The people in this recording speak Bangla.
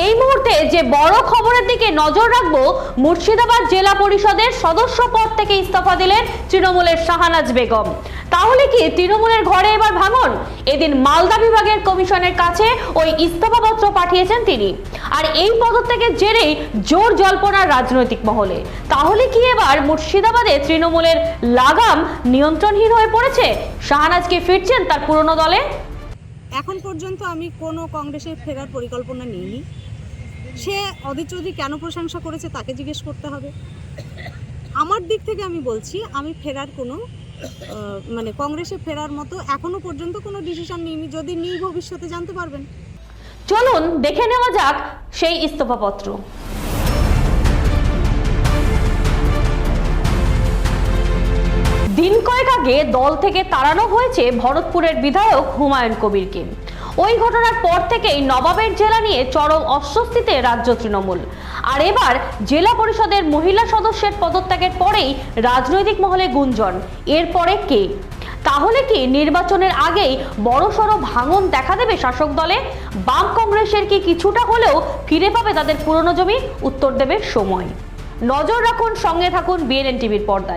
এই মুহূর্তে যে বড় খবরের দিকে নজর রাখবো, মুর্শিদাবাদ জেলা পরিষদের সদস্য পদ থেকে ইস্তফা দিলেন তৃণমূলের শাহানাজ বেগম। তাহলে কি তৃণমূলের ঘরে এবার ভাঙন? এদিন মালদা বিভাগের কমিশনের কাছে ওই ইস্তফাপত্র পাঠিয়েছেন তিনি। আর এই পদত্যাগের জেরেই জোর জল্পনার রাজনৈতিক মহলে। তাহলে কি এবার মুর্শিদাবাদে তৃণমূলের লাগাম নিয়ন্ত্রণহীন হয়ে পড়েছে? শাহানাজ কি ফিরছেন তার পুরনো দলে? এখন পর্যন্ত আমি কোনো কংগ্রেসে ফেরার পরিকল্পনা নিইনি। সে অধীর চৌধুরী কেন প্রশংসা করেছে তাকে জিজ্ঞেস করতে হবে। আমার দিক থেকে আমি বলছি, আমি ফেরার কোনো কংগ্রেসে ফেরার মতো এখনো পর্যন্ত কোনো ডিসিশন নিইনি। যদি নিই ভবিষ্যতে জানতে পারবেন। চলুন দেখে নেওয়া যাক সেই ইস্তফাপত্র। দিন কয়েক আগে দল থেকে তাড়ানো হয়েছে ভরতপুরের বিধায়ক হুমায়ুন কবিরকে। ওই ঘটনার পর থেকেই নবাবের জেলা নিয়ে চরম অস্বস্তিতে রাজ্য তৃণমূল। আর এবার জেলা পরিষদের মহিলা সদস্যের পদত্যাগের পরেই রাজনৈতিক মহলে গুঞ্জন, এরপরে কে? তাহলে কি নির্বাচনের আগেই বড়সড় ভাঙন দেখা দেবে শাসক দলে? বাম কংগ্রেসের কি কিছুটা হলেও ফিরে পাবে তাদের পুরনো জমি? উত্তর দেবে সময়। নজর রাখুন, সঙ্গে থাকুন বিএনএন টিভির পর্দায়।